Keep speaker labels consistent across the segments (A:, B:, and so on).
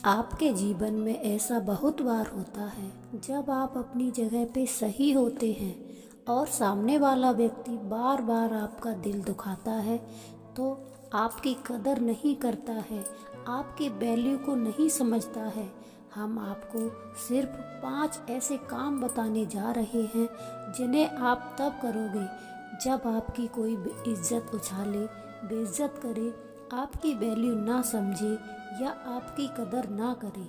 A: आपके जीवन में ऐसा बहुत बार होता है जब आप अपनी जगह पे सही होते हैं और सामने वाला व्यक्ति बार बार आपका दिल दुखाता है, तो आपकी कदर नहीं करता है, आपकी वैल्यू को नहीं समझता है। हम आपको सिर्फ 5 ऐसे काम बताने जा रहे हैं जिन्हें आप तब करोगे जब आपकी कोई इज्जत उछाले, बेइज्जत करे, आपकी वैल्यू ना समझे या आपकी कदर ना करे।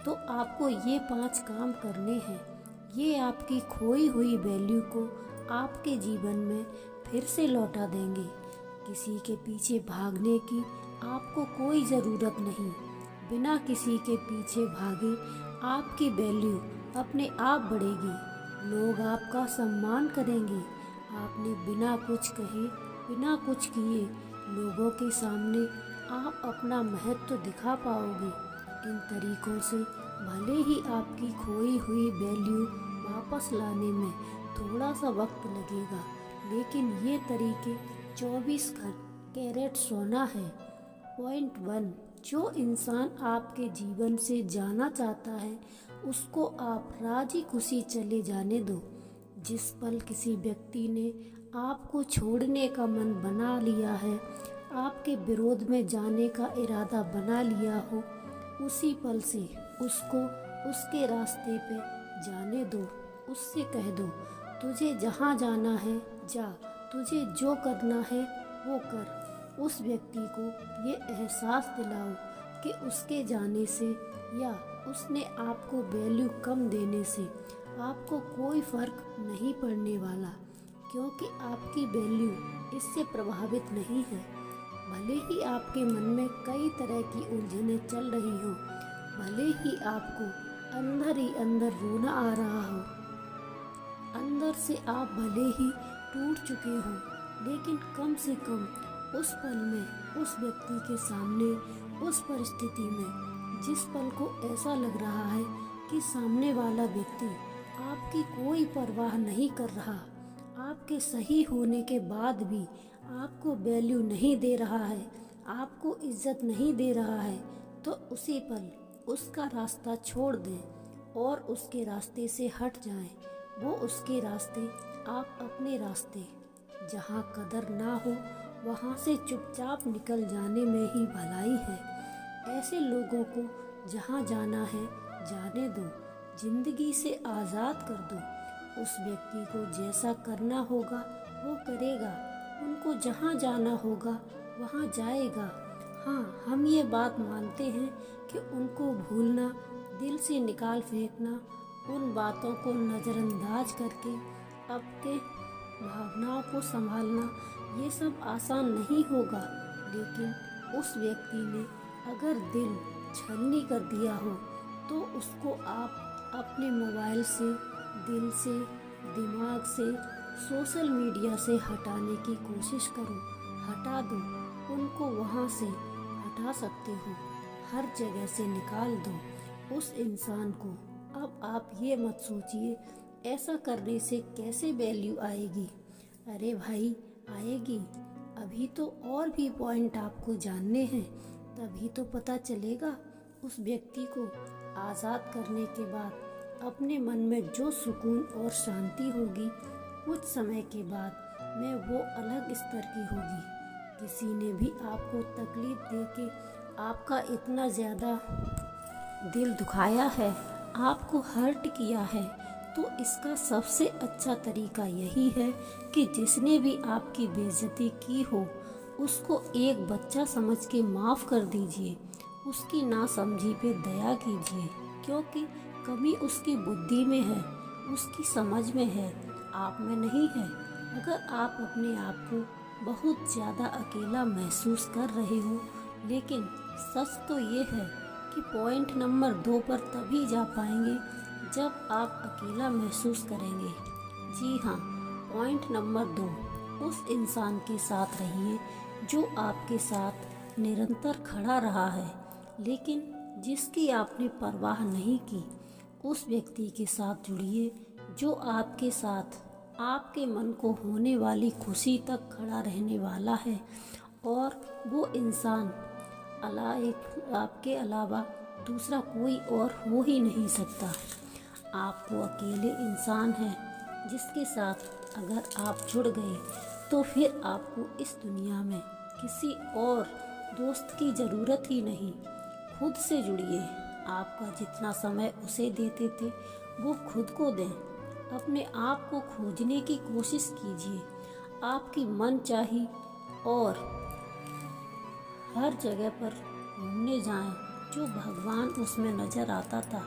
A: तो आपको ये 5 काम करने हैं। ये आपकी खोई हुई वैल्यू को आपके जीवन में फिर से लौटा देंगे। किसी के पीछे भागने की आपको कोई ज़रूरत नहीं। बिना किसी के पीछे भागे आपकी वैल्यू अपने आप बढ़ेगी। लोग आपका सम्मान करेंगे। आपने बिना कुछ कहे, बिना कुछ किए लोगों के सामने आप अपना महत्व दिखा पाओगे। इन तरीकों से भले ही आपकी खोई हुई वैल्यू वापस लाने में थोड़ा सा वक्त लगेगा, लेकिन ये तरीके 24 कैरेट सोना है। पॉइंट 1, जो इंसान आपके जीवन से जाना चाहता है उसको आप राजी खुशी चले जाने दो। जिस पल किसी व्यक्ति ने आपको छोड़ने का मन बना लिया है, आपके विरोध में जाने का इरादा बना लिया हो, उसी पल से उसको उसके रास्ते पे जाने दो। उससे कह दो, तुझे जहाँ जाना है जा, तुझे जो करना है वो कर। उस व्यक्ति को ये एहसास दिलाओ कि उसके जाने से या उसने आपको वैल्यू कम देने से आपको कोई फ़र्क नहीं पड़ने वाला, क्योंकि आपकी वैल्यू इससे प्रभावित नहीं है। भले ही आपके मन में कई तरह की उलझनें चल रही हो, भले ही आपको अंदर ही अंदर रोना आ रहा हो, अंदर से आप भले ही टूट चुके हो, लेकिन कम से कम उस पल में, उस व्यक्ति के सामने, उस परिस्थिति में जिस पल को ऐसा लग रहा है कि सामने वाला व्यक्ति आपकी कोई परवाह नहीं कर रहा, आपके सही होने के बाद भी आपको वैल्यू नहीं दे रहा है, आपको इज्जत नहीं दे रहा है, तो उसी पल उसका रास्ता छोड़ दें और उसके रास्ते से हट जाएं। वो उसके रास्ते, आप अपने रास्ते। जहाँ कदर ना हो वहाँ से चुपचाप निकल जाने में ही भलाई है। ऐसे लोगों को जहाँ जाना है जाने दो, जिंदगी से आज़ाद कर दो। उस व्यक्ति को जैसा करना होगा वो करेगा, उनको जहाँ जाना होगा वहाँ जाएगा। हाँ, हम ये बात मानते हैं कि उनको भूलना, दिल से निकाल फेंकना, उन बातों को नज़रअंदाज करके आपके भावनाओं को संभालना, ये सब आसान नहीं होगा। लेकिन उस व्यक्ति ने अगर दिल छलनी कर दिया हो तो उसको आप अपने मोबाइल से, दिल से, दिमाग से, सोशल मीडिया से हटाने की कोशिश करो। हटा दो, उनको वहाँ से हटा सकते हो, हर जगह से निकाल दो उस इंसान को। अब आप ये मत सोचिए ऐसा करने से कैसे वैल्यू आएगी। अरे भाई, आएगी। अभी तो और भी पॉइंट आपको जानने हैं, तभी तो पता चलेगा। उस व्यक्ति को आज़ाद करने के बाद अपने मन में जो सुकून और शांति होगी, कुछ समय के बाद में वो अलग स्तर की होगी। किसी ने भी आपको तकलीफ देके आपका इतना ज़्यादा दिल दुखाया है, आपको हर्ट किया है, तो इसका सबसे अच्छा तरीका यही है कि जिसने भी आपकी बेइज्जती की हो उसको एक बच्चा समझ के माफ़ कर दीजिए। उसकी नासमझी पे दया कीजिए, क्योंकि कमी उसकी बुद्धि में है, उसकी समझ में है, आप में नहीं है। अगर आप अपने आप को बहुत ज़्यादा अकेला महसूस कर रहे हो, लेकिन सच तो ये है कि पॉइंट नंबर 2 पर तभी जा पाएंगे जब आप अकेला महसूस करेंगे। जी हाँ, पॉइंट नंबर 2, उस इंसान के साथ रहिए जो आपके साथ निरंतर खड़ा रहा है, लेकिन जिसकी आपने परवाह नहीं की। उस व्यक्ति के साथ जुड़िए जो आपके साथ आपके मन को होने वाली खुशी तक खड़ा रहने वाला है, और वो इंसान आपके अलावा दूसरा कोई और हो ही नहीं सकता। आप वो अकेले इंसान हैं जिसके साथ अगर आप जुड़ गए तो फिर आपको इस दुनिया में किसी और दोस्त की ज़रूरत ही नहीं। खुद से जुड़िए। आपका जितना समय उसे देते थे वो खुद को दें। अपने आप को खोजने की कोशिश कीजिए। आपकी मनचाही और हर जगह पर घूमने जाएं। जो भगवान उसमें नज़र आता था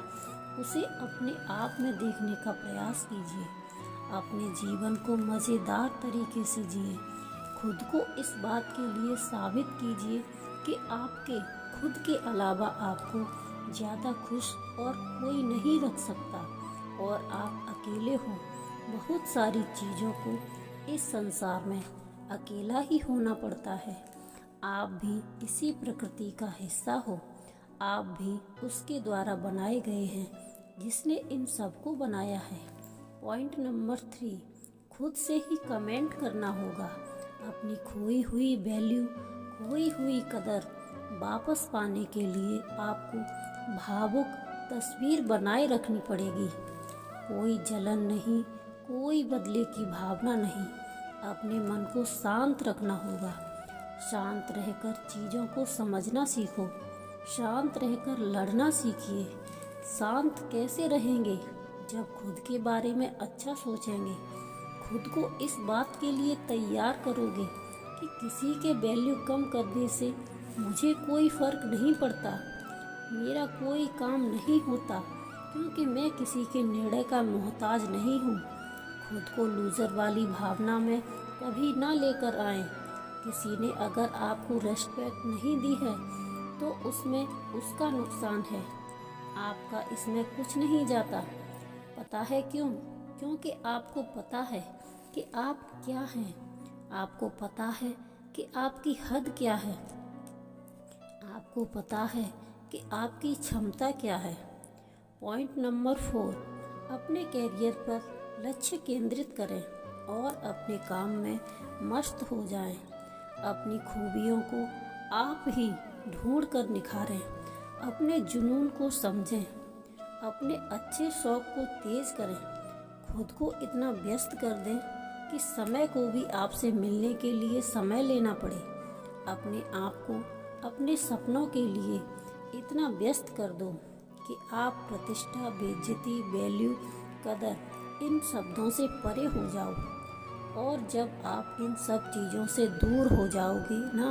A: उसे अपने आप में देखने का प्रयास कीजिए। अपने जीवन को मज़ेदार तरीके से जिए। खुद को इस बात के लिए साबित कीजिए कि आपके खुद के अलावा आपको ज़्यादा खुश और कोई नहीं रख सकता और आप अकेले हो। बहुत सारी चीज़ों को इस संसार में अकेला ही होना पड़ता है। आप भी इसी प्रकृति का हिस्सा हो। आप भी उसके द्वारा बनाए गए हैं जिसने इन सबको बनाया है। पॉइंट नंबर 3, खुद से ही कमेंट करना होगा। अपनी खोई हुई वैल्यू, खोई हुई कदर वापस पाने के लिए आपको भावुक तस्वीर बनाए रखनी पड़ेगी। कोई जलन नहीं, कोई बदले की भावना नहीं। अपने मन को शांत रखना होगा। शांत रहकर चीज़ों को समझना सीखो। शांत रहकर लड़ना सीखिए। शांत कैसे रहेंगे? जब खुद के बारे में अच्छा सोचेंगे। खुद को इस बात के लिए तैयार करोगे कि किसी के वैल्यू कम करने से मुझे कोई फ़र्क नहीं पड़ता, मेरा कोई काम नहीं होता, क्योंकि मैं किसी के निर्णय का मोहताज नहीं हूँ। खुद को लूज़र वाली भावना में कभी ना लेकर आएं। किसी ने अगर आपको रेस्पेक्ट नहीं दी है तो उसमें उसका नुकसान है, आपका इसमें कुछ नहीं जाता। पता है क्यों? क्योंकि आपको पता है कि आप क्या हैं। आपको पता है कि आपकी हद क्या है। आपको पता है कि आपकी क्षमता क्या है। पॉइंट नंबर 4, अपने कैरियर पर लक्ष्य केंद्रित करें और अपने काम में मस्त हो जाएं। अपनी खूबियों को आप ही ढूंढ कर निखारें। अपने जुनून को समझें। अपने अच्छे शौक को तेज करें। खुद को इतना व्यस्त कर दें कि समय को भी आपसे मिलने के लिए समय लेना पड़े। अपने आप को अपने सपनों के लिए इतना व्यस्त कर दो कि आप प्रतिष्ठा, बेइज्जती, वैल्यू, कदर इन शब्दों से परे हो जाओ। और जब आप इन सब चीज़ों से दूर हो जाओगे ना,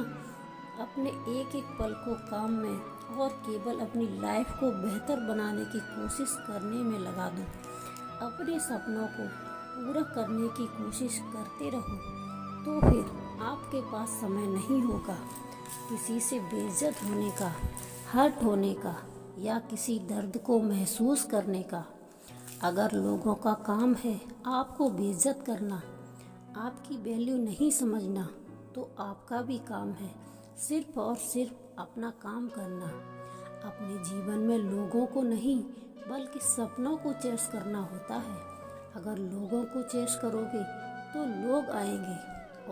A: अपने एक एक पल को काम में और केवल अपनी लाइफ को बेहतर बनाने की कोशिश करने में लगा दो। अपने सपनों को पूरा करने की कोशिश करते रहो, तो फिर आपके पास समय नहीं होगा किसी से बेइज्जत होने का, हर्ट होने का या किसी दर्द को महसूस करने का। अगर लोगों का काम है आपको बेइज्जत करना, आपकी वैल्यू नहीं समझना, तो आपका भी काम है सिर्फ और सिर्फ अपना काम करना। अपने जीवन में लोगों को नहीं बल्कि सपनों को चेस करना होता है। अगर लोगों को चेस करोगे तो लोग आएंगे,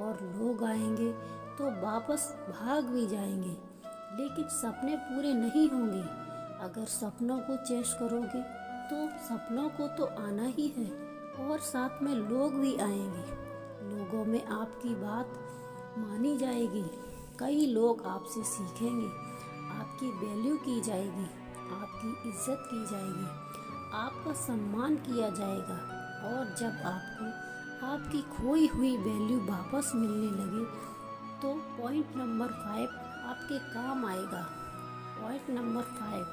A: और लोग आएंगे तो वापस भाग भी जाएंगे, लेकिन सपने पूरे नहीं होंगे। अगर सपनों को चेस करोगे तो सपनों को तो आना ही है, और साथ में लोग भी आएंगे। लोगों में आपकी बात मानी जाएगी। कई लोग आपसे सीखेंगे, आपकी वैल्यू की जाएगी, आपकी इज्जत की जाएगी, आपका सम्मान किया जाएगा। और जब आपको आपकी खोई हुई वैल्यू वापस मिलने लगे तो पॉइंट नंबर 5 आपके काम आएगा। पॉइंट नंबर 5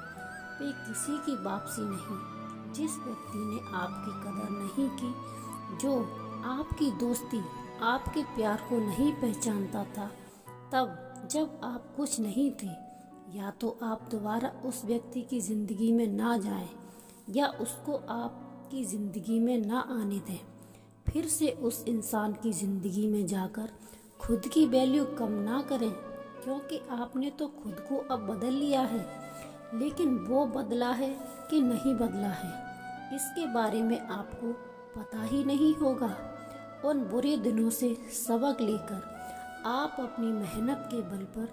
A: पे किसी की वापसी नहीं। जिस व्यक्ति ने आपकी कदर नहीं की, जो आपकी दोस्ती, आपके प्यार को नहीं पहचानता था, तब जब आप कुछ नहीं थे, या तो आप दोबारा उस व्यक्ति की ज़िंदगी में ना जाएं या उसको आपकी ज़िंदगी में ना आने दें। फिर से उस इंसान की ज़िंदगी में जाकर खुद की वैल्यू कम ना करें, क्योंकि आपने तो खुद को अब बदल लिया है, लेकिन वो बदला है कि नहीं बदला है इसके बारे में आपको पता ही नहीं होगा। उन बुरे दिनों से सबक लेकर आप अपनी मेहनत के बल पर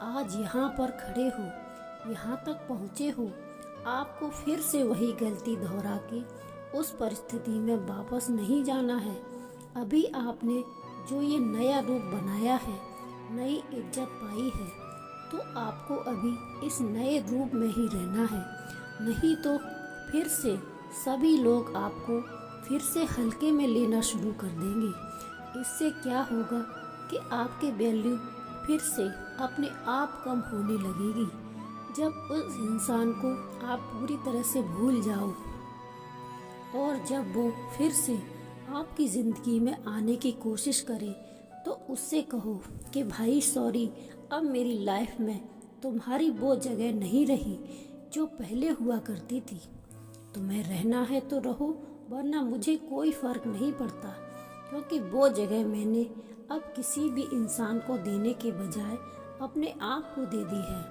A: आज यहाँ पर खड़े हो। यहाँ तक पहुँचे हो, आपको फिर से वही गलती दोहरा के उस परिस्थिति में वापस नहीं जाना है। अभी आपने जो ये नया रूप बनाया है, नई इज्जत पाई है, तो आपको अभी इस नए रूप में ही रहना है। नहीं तो फिर से सभी लोग आपको फिर से हल्के में लेना शुरू कर देंगे। इससे क्या होगा कि आपके वैल्यू फिर से अपने आप कम होने लगेगी। जब उस इंसान को आप पूरी तरह से भूल जाओ और जब वो फिर से आपकी ज़िंदगी में आने की कोशिश करे, तो उससे कहो कि भाई सॉरी, अब मेरी लाइफ में तुम्हारी वो जगह नहीं रही जो पहले हुआ करती थी। तुम्हें रहना है तो रहो, वरना मुझे कोई फ़र्क नहीं पड़ता, क्योंकि वो जगह मैंने अब किसी भी इंसान को देने के बजाय अपने आप को दे दी है।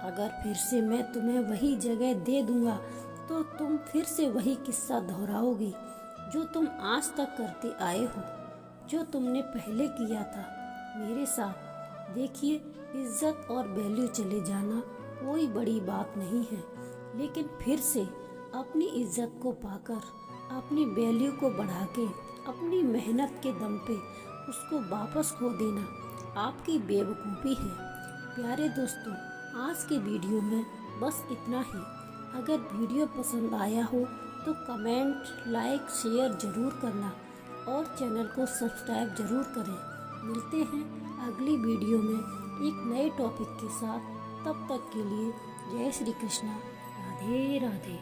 A: अगर फिर से मैं तुम्हें वही जगह दे दूंगा तो तुम फिर से वही किस्सा दोहराओगी जो तुम आज तक करते आए हो, जो तुमने पहले किया था मेरे साथ। देखिए, इज्जत और वैल्यू चले जाना कोई बड़ी बात नहीं है, लेकिन फिर से अपनी इज्जत को पाकर अपनी वैल्यू को बढ़ा के अपनी मेहनत के दम पे उसको वापस खो देना आपकी बेवकूफ़ी है। प्यारे दोस्तों, आज के वीडियो में बस इतना ही। अगर वीडियो पसंद आया हो तो कमेंट, लाइक, शेयर ज़रूर करना और चैनल को सब्सक्राइब ज़रूर करें। मिलते हैं अगली वीडियो में एक नए टॉपिक के साथ। तब तक के लिए जय श्री कृष्णा, राधे राधे।